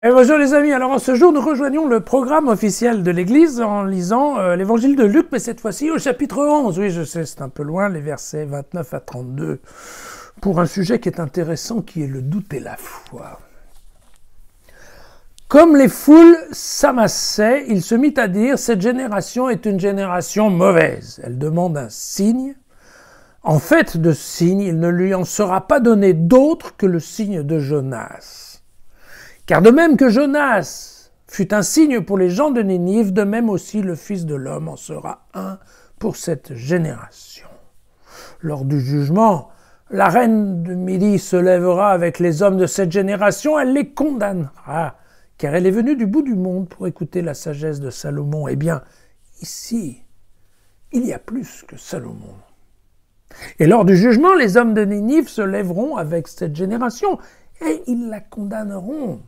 Et bonjour les amis, alors en ce jour nous rejoignons le programme officiel de l'Église en lisant l'évangile de Luc, mais cette fois-ci au chapitre 11. Oui, je sais, c'est un peu loin, les versets 29 à 32, pour un sujet qui est intéressant, qui est le doute et la foi. Comme les foules s'amassaient, il se mit à dire « Cette génération est une génération mauvaise. Elle demande un signe. En fait de signe, il ne lui en sera pas donné d'autre que le signe de Jonas. » Car de même que Jonas fut un signe pour les gens de Ninive, de même aussi le Fils de l'homme en sera un pour cette génération. Lors du jugement, la reine de Midi se lèvera avec les hommes de cette génération, elle les condamnera, car elle est venue du bout du monde pour écouter la sagesse de Salomon. Eh bien, ici, il y a plus que Salomon. Et lors du jugement, les hommes de Ninive se lèveront avec cette génération, et ils la condamneront.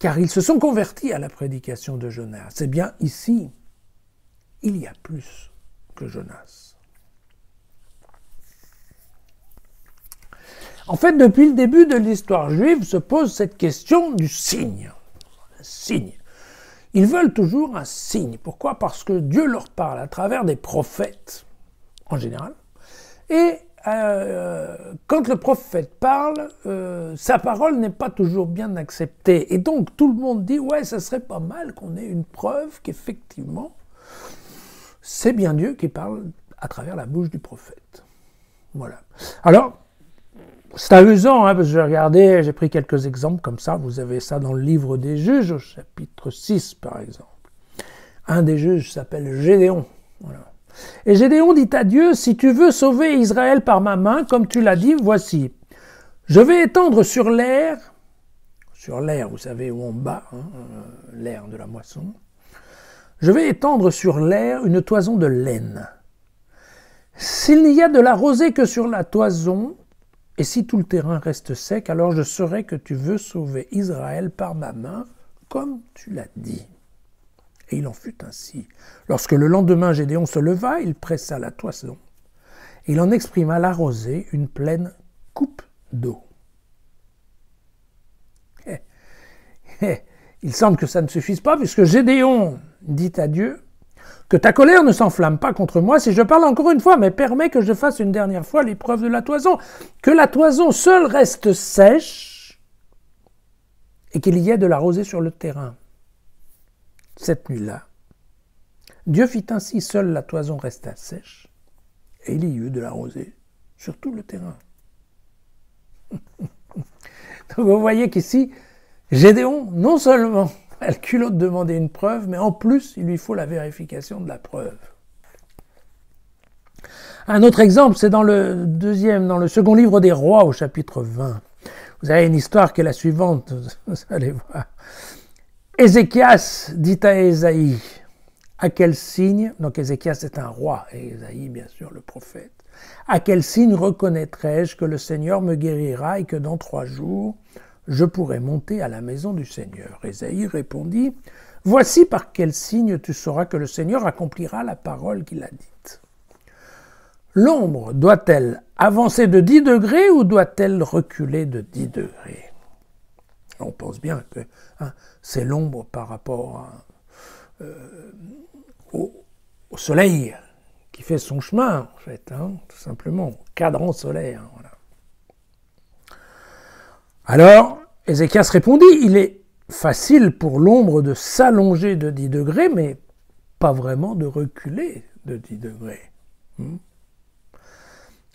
Car ils se sont convertis à la prédication de Jonas. C'est bien ici, il y a plus que Jonas. En fait, depuis le début de l'histoire juive, se pose cette question du signe. Un signe. Ils veulent toujours un signe. Pourquoi ? Parce que Dieu leur parle à travers des prophètes, en général. Et quand le prophète parle, sa parole n'est pas toujours bien acceptée. Et donc tout le monde dit « Ouais, ça serait pas mal qu'on ait une preuve qu'effectivement, c'est bien Dieu qui parle à travers la bouche du prophète. » Voilà. Alors, c'est amusant, hein, parce que j'ai pris quelques exemples comme ça. Vous avez ça dans le livre des Juges, au chapitre 6 par exemple. Un des juges s'appelle Gédéon. Voilà. Et Gédéon dit à Dieu, « Si tu veux sauver Israël par ma main, comme tu l'as dit, voici. Je vais étendre sur l'air, vous savez où on bat, hein, l'air de la moisson, je vais étendre sur l'air une toison de laine. S'il n'y a de la rosée que sur la toison, et si tout le terrain reste sec, alors je saurai que tu veux sauver Israël par ma main, comme tu l'as dit. » Et il en fut ainsi. Lorsque le lendemain Gédéon se leva, il pressa la toison. Il en exprima la rosée, une pleine coupe d'eau. Il semble que ça ne suffise pas, puisque Gédéon dit à Dieu « Que ta colère ne s'enflamme pas contre moi si je parle encore une fois, mais permets que je fasse une dernière fois l'épreuve de la toison. Que la toison seule reste sèche et qu'il y ait de la rosée sur le terrain. » Cette nuit-là, Dieu fit ainsi, seule la toison resta sèche, et il y eut de la rosée sur tout le terrain. Donc vous voyez qu'ici, Gédéon, non seulement a le culot de demander une preuve, mais en plus, il lui faut la vérification de la preuve. Un autre exemple, c'est dans le second livre des Rois, au chapitre 20. Vous avez une histoire qui est la suivante, vous allez voir. Ézéchias dit à Ésaïe, à quel signe, donc Ézéchias est un roi, et Ésaïe bien sûr le prophète, à quel signe reconnaîtrai-je que le Seigneur me guérira et que dans 3 jours je pourrai monter à la maison du Seigneur? Ésaïe répondit, voici par quel signe tu sauras que le Seigneur accomplira la parole qu'il a dite. L'ombre doit-elle avancer de 10 degrés ou doit-elle reculer de 10 degrés? On pense bien que c'est l'ombre par rapport au soleil qui fait son chemin, en fait, tout simplement, au cadran solaire. Voilà. Alors, Ézéchias répondit, il est facile pour l'ombre de s'allonger de 10 degrés, mais pas vraiment de reculer de 10 degrés.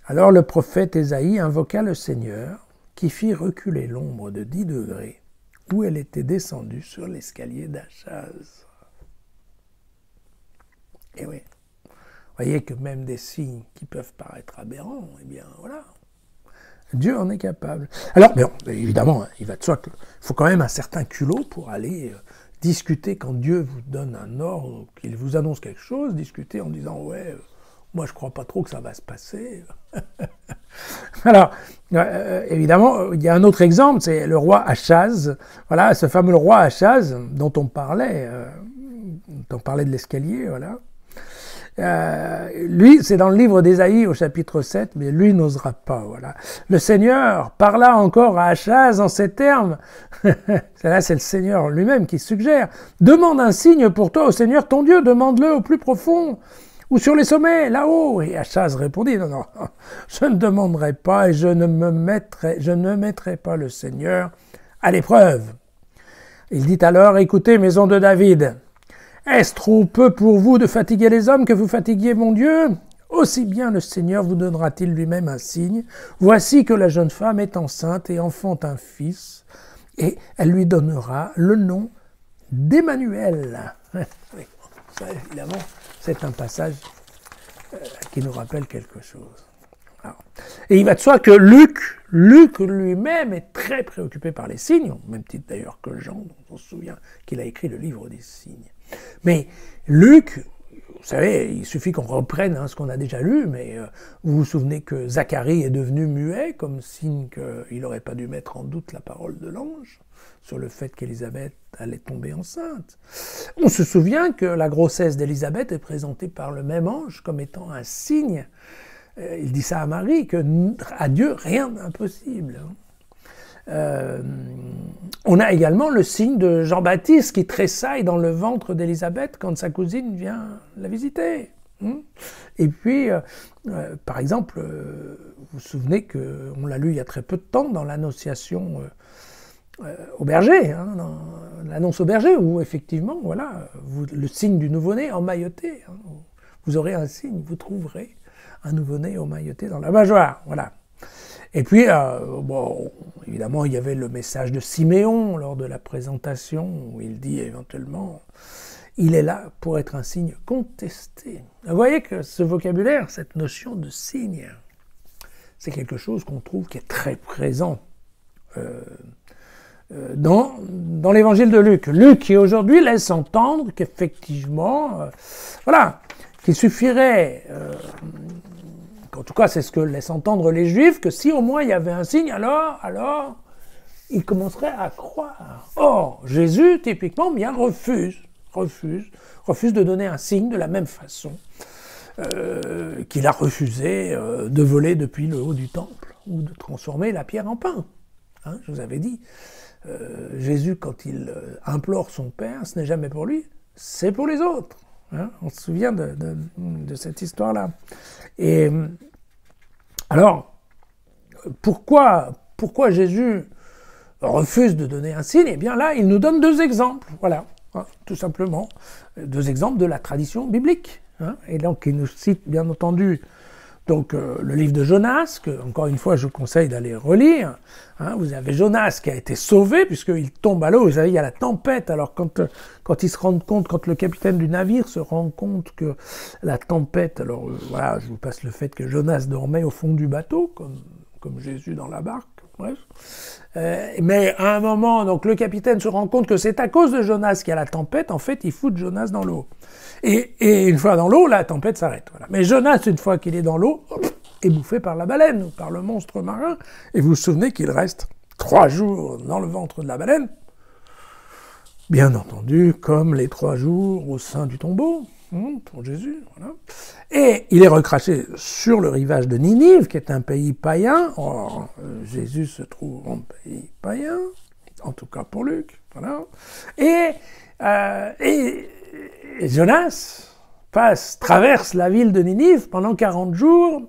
Alors le prophète Ésaïe invoqua le Seigneur, qui fit reculer l'ombre de 10 degrés, où elle était descendue sur l'escalier d'Achaz. Et oui, vous voyez que même des signes qui peuvent paraître aberrants, eh bien voilà, Dieu en est capable. Alors, bien, évidemment, il va de soi qu'il faut quand même un certain culot pour aller discuter quand Dieu vous donne un ordre, qu'il vous annonce quelque chose, discuter en disant « ouais, moi je ne crois pas trop que ça va se passer ». Alors, évidemment, il y a un autre exemple, c'est le roi Achaz. Voilà, ce fameux roi Achaz dont on parlait de l'escalier, voilà. Lui, c'est dans le livre d'Ésaïe au chapitre 7, mais lui n'osera pas, voilà. Le Seigneur parla encore à Achaz en ces termes. Là, c'est le Seigneur lui-même qui suggère. Demande un signe pour toi au Seigneur ton Dieu, demande-le au plus profond, ou sur les sommets, là-haut. Et Achaz répondit, non, non, je ne demanderai pas et je ne mettrai pas le Seigneur à l'épreuve. Il dit alors, écoutez, maison de David, est-ce trop peu pour vous de fatiguer les hommes que vous fatiguiez mon Dieu? Aussi bien le Seigneur vous donnera-t-il lui-même un signe. Voici que la jeune femme est enceinte et enfante un fils, et elle lui donnera le nom d'Emmanuel. Ça, évidemment, c'est un passage qui nous rappelle quelque chose. Alors, et il va de soi que Luc lui-même est très préoccupé par les signes, au même titre d'ailleurs que Jean, dont on se souvient qu'il a écrit le livre des signes. Mais Luc, vous savez, il suffit qu'on reprenne ce qu'on a déjà lu, mais vous vous souvenez que Zacharie est devenu muet, comme signe qu'il n'aurait pas dû mettre en doute la parole de l'ange sur le fait qu'Élisabeth allait tomber enceinte. On se souvient que la grossesse d'Élisabeth est présentée par le même ange comme étant un signe. Il dit ça à Marie, que à Dieu, rien d'impossible. On a également le signe de Jean-Baptiste qui tressaille dans le ventre d'Élisabeth quand sa cousine vient la visiter. Et puis, par exemple, vous vous souvenez qu'on l'a lu il y a très peu de temps dans l'annonciation au berger, dans l'annonce au berger, où effectivement, voilà, le signe du nouveau-né emmailloté. Vous aurez un signe, vous trouverez un nouveau-né emmailloté dans la mâchoire, voilà. Et puis, bon, évidemment, il y avait le message de Siméon lors de la présentation, où il dit éventuellement, il est là pour être un signe contesté. Vous voyez que ce vocabulaire, cette notion de signe, c'est quelque chose qu'on trouve qui est très présent dans l'évangile de Luc. Luc qui aujourd'hui laisse entendre qu'effectivement, voilà, qu'il suffirait... en tout cas, c'est ce que laissent entendre les Juifs, que si au moins il y avait un signe, alors ils commenceraient à croire. Or, Jésus, typiquement, bien refuse de donner un signe de la même façon qu'il a refusé de voler depuis le haut du temple ou de transformer la pierre en pain. Je vous avais dit, Jésus, quand il implore son Père, ce n'est jamais pour lui, c'est pour les autres. On se souvient de cette histoire-là. Et alors, pourquoi Jésus refuse de donner un signe? Eh bien là, il nous donne deux exemples, voilà, tout simplement, deux exemples de la tradition biblique. Et donc, il nous cite, bien entendu, donc, le livre de Jonas, que, encore une fois, je vous conseille d'aller relire. Vous avez Jonas qui a été sauvé, puisqu'il tombe à l'eau. Vous savez, il y a la tempête. Alors, quand ils se rendent compte, quand le capitaine du navire se rend compte que la tempête... Alors, voilà, je vous passe le fait que Jonas dormait au fond du bateau, comme Jésus dans la barque. Bref. Mais à un moment, donc, le capitaine se rend compte que c'est à cause de Jonas qu'il y a la tempête. En fait, il fout Jonas dans l'eau. Et une fois dans l'eau, la tempête s'arrête. Voilà. Mais Jonas, une fois qu'il est dans l'eau, est bouffé par la baleine ou par le monstre marin. Et vous vous souvenez qu'il reste 3 jours dans le ventre de la baleine. Bien entendu, comme les 3 jours au sein du tombeau, pour Jésus. Voilà. Et il est recraché sur le rivage de Ninive, qui est un pays païen. Or, Jésus se trouve en pays païen, en tout cas pour Luc. Voilà. Et Jonas traverse la ville de Ninive pendant 40 jours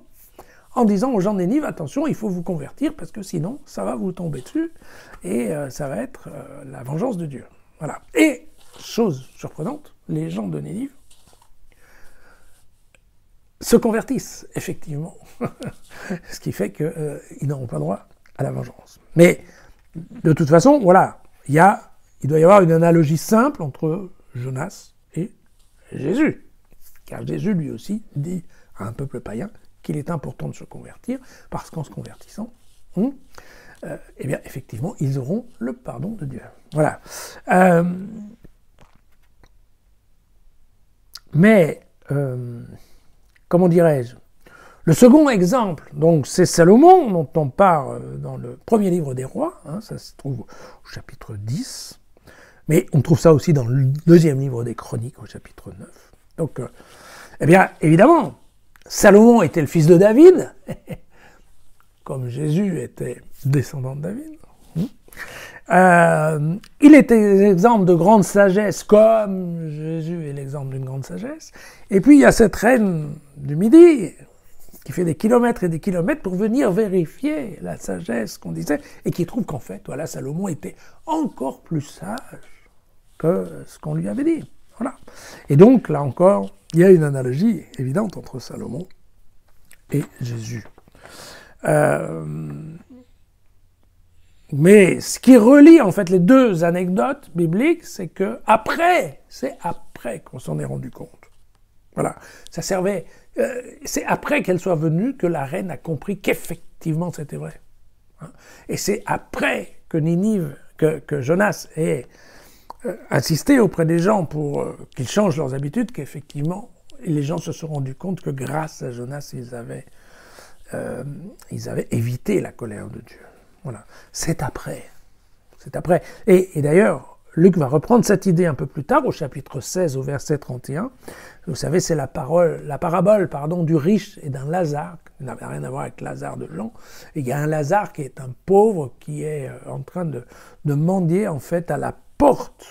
en disant aux gens de Ninive, attention, il faut vous convertir parce que sinon, ça va vous tomber dessus et ça va être la vengeance de Dieu. Voilà. Et, chose surprenante, les gens de Ninive se convertissent, effectivement. Ce qui fait qu'ils n'auront pas droit à la vengeance. Mais, de toute façon, voilà, il doit y avoir une analogie simple entre Jonas et Jésus. Car Jésus, lui aussi, dit à un peuple païen qu'il est important de se convertir, parce qu'en se convertissant, eh bien, effectivement, ils auront le pardon de Dieu. Voilà. Mais, comment dirais-je, le second exemple, donc, c'est Salomon, dont on parle dans le premier livre des rois, ça se trouve au chapitre 10, mais on trouve ça aussi dans le deuxième livre des Chroniques, au chapitre 9. Donc, Eh bien, évidemment, Salomon était le fils de David, comme Jésus était descendant de David. Il était l'exemple de grande sagesse, comme Jésus est l'exemple d'une grande sagesse. Et puis, il y a cette reine du Midi, qui fait des kilomètres et des kilomètres pour venir vérifier la sagesse qu'on disait, et qui trouve qu'en fait, voilà, Salomon était encore plus sage que ce qu'on lui avait dit. Voilà. Et donc, là encore, il y a une analogie évidente entre Salomon et Jésus. Mais ce qui relie en fait les deux anecdotes bibliques, c'est après qu'on s'en est rendu compte. Voilà, ça servait. C'est après qu'elle soit venue que la reine a compris qu'effectivement c'était vrai. Et c'est après que Ninive, que Jonas ait insisté auprès des gens pour qu'ils changent leurs habitudes, qu'effectivement les gens se sont rendus compte que grâce à Jonas, ils avaient évité la colère de Dieu. Voilà, c'est après. C'est après. Et d'ailleurs, Luc va reprendre cette idée un peu plus tard, au chapitre 16, au verset 31. Vous savez, c'est la parabole du riche et d'un Lazare, qui n'avait rien à voir avec Lazare de Jean. Et il y a un Lazare qui est un pauvre qui est en train de mendier, en fait, à la porte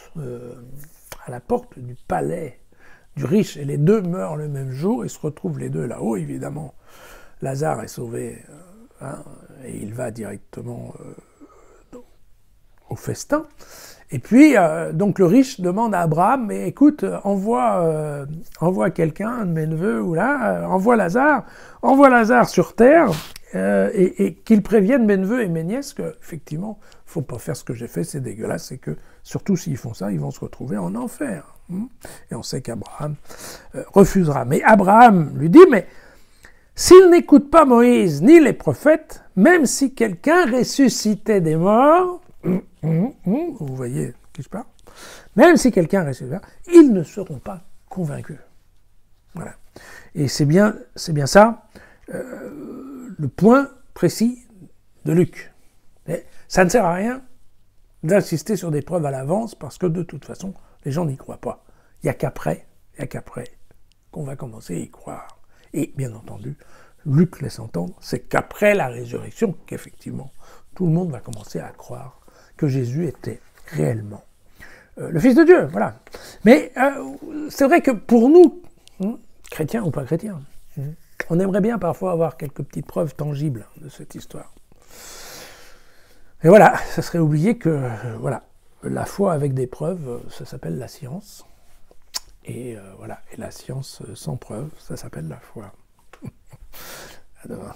du palais du riche. Et les deux meurent le même jour, ils se retrouvent les deux là-haut, évidemment. Lazare est sauvé, et il va directement au festin. Et puis, donc le riche demande à Abraham, mais écoute, envoie quelqu'un, un de mes neveux, ou là, envoie Lazare sur terre, et qu'il prévienne mes neveux et mes nièces qu'effectivement, il ne faut pas faire ce que j'ai fait, c'est dégueulasse, et que, surtout s'ils font ça, ils vont se retrouver en enfer. Et on sait qu'Abraham refusera. Mais Abraham lui dit, mais s'il n'écoute pas Moïse ni les prophètes, même si quelqu'un ressuscitait des morts, vous voyez de qui je parle, même si quelqu'un ressuscitait, ils ne seront pas convaincus. Voilà. Et c'est bien ça, le point précis de Luc. Et ça ne sert à rien d'insister sur des preuves à l'avance, parce que de toute façon, les gens n'y croient pas. Il n'y a qu'après qu'on va commencer à y croire. Et bien entendu, Luc laisse entendre, c'est qu'après la résurrection, qu'effectivement, tout le monde va commencer à croire que Jésus était réellement le Fils de Dieu. Voilà. Mais c'est vrai que pour nous, chrétiens ou pas chrétiens, on aimerait bien parfois avoir quelques petites preuves tangibles de cette histoire. Et voilà, ça serait oublier que voilà, la foi avec des preuves, ça s'appelle la science. Et voilà, et la science sans preuve, ça s'appelle la foi. À demain.